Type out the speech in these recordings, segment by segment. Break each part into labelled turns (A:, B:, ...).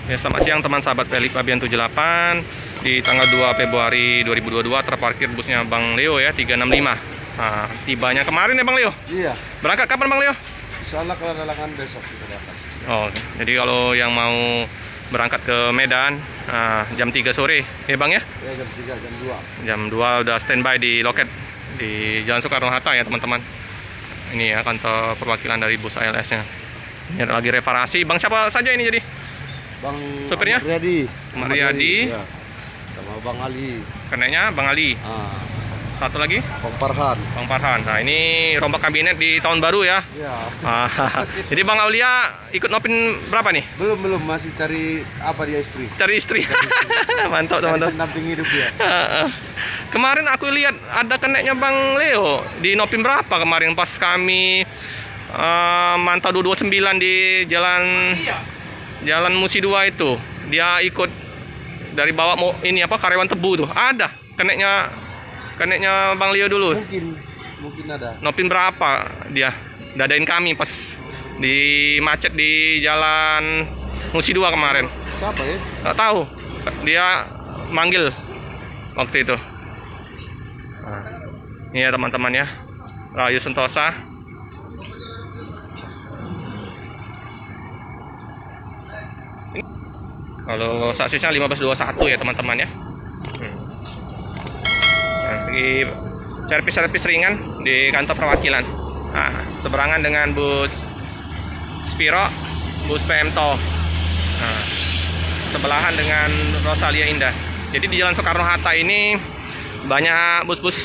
A: Ya, selamat siang teman sahabat Pelip Abian 78. Di tanggal 2 Februari 2022 terparkir busnya Bang Leo ya, 365. Nah, tibanya kemarin ya Bang Leo?
B: Iya.
A: Berangkat kapan Bang Leo?
B: Insyaallah kalau halangan besok kita berangkat.
A: Oh, jadi kalau yang mau berangkat ke Medan jam 3 sore ya Bang ya?
B: Ya jam 3, jam 2.
A: Jam 2 udah standby di loket di Jalan Soekarno-Hatta ya teman-teman. Ini ya kantor perwakilan dari bus ALS-nya. Ini lagi reparasi. Bang siapa saja ini jadi?
B: Bang
A: Supirnya?
B: Ahmad
A: Riyadi.
B: Ya. Sama Bang Ali.
A: Keneknya Bang Ali. Satu lagi?
B: Bang Farhan.
A: Bang Farhan. Nah ini rombak kabinet di tahun baru ya.
B: Ya.
A: Jadi Bang Aulia ikut nopin berapa nih?
B: Belum masih cari apa dia istri.
A: Cari istri. Mantap teman-teman.
B: Pendamping hidup dia.
A: Kemarin aku lihat ada keneknya Bang Leo di nopin berapa kemarin pas kami mantau 229 di Jalan Musi 2 itu. Dia ikut dari bawah mau ini apa karyawan tebu tuh. Ada keneknya Bang Leo dulu.
B: Mungkin ada.
A: Nopin berapa dia? Dadain kami pas di macet di Jalan Musi 2 kemarin.
B: Siapa ya?
A: Nggak tahu. Dia manggil waktu itu. Nah, ini ya teman-teman ya. Rahayu Sentosa. Kalau saksisnya 1521 ya teman-teman ya. Lagi servis ringan di kantor perwakilan. Nah, seberangan dengan bus Spiro, bus Pemto. Nah, sebelahan dengan Rosalia Indah. Jadi di Jalan Soekarno-Hatta ini banyak bus-bus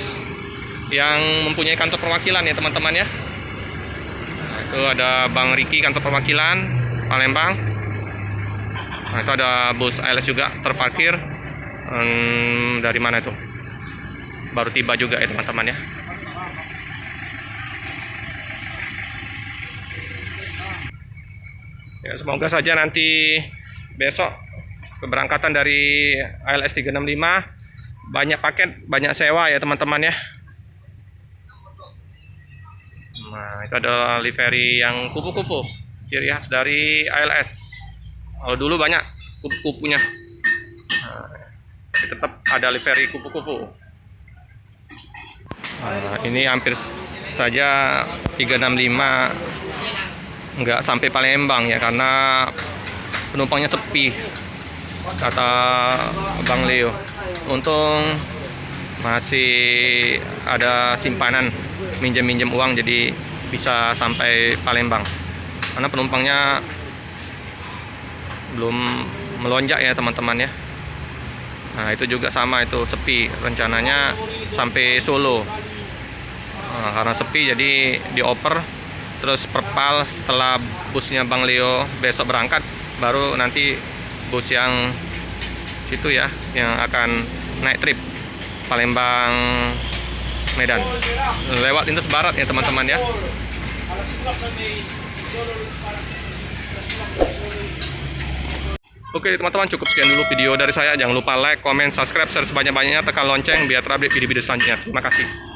A: yang mempunyai kantor perwakilan ya teman-teman ya. Nah, itu ada Bang Riki kantor perwakilan Palembang. Nah, itu ada bus ALS juga terparkir. Dari mana itu? Baru tiba juga ya teman-teman ya. Ya, semoga saja nanti besok keberangkatan dari ALS 365 banyak paket, banyak sewa ya teman-teman ya. Nah, itu ada livery yang kupu-kupu, ciri khas dari ALS. Kalau dulu banyak kupu-kupunya. Nah, tetap ada livery kupu-kupu. Nah, ini hampir saja 365 nggak sampai Palembang ya karena penumpangnya sepi, kata Bang Leo. Untung masih ada simpanan minjem uang jadi bisa sampai Palembang karena penumpangnya belum melonjak ya teman-teman ya. Nah itu juga sama, itu sepi, rencananya sampai Solo. Nah, karena sepi jadi dioper terus perpal setelah busnya Bang Leo besok berangkat, baru nanti bus yang situ ya yang akan naik trip Palembang Medan lewat lintas barat ya teman-teman ya. Oke teman-teman, cukup sekian dulu video dari saya. Jangan lupa like, comment, subscribe, share sebanyak-banyaknya, tekan lonceng biar terupdate video-video selanjutnya. Terima kasih.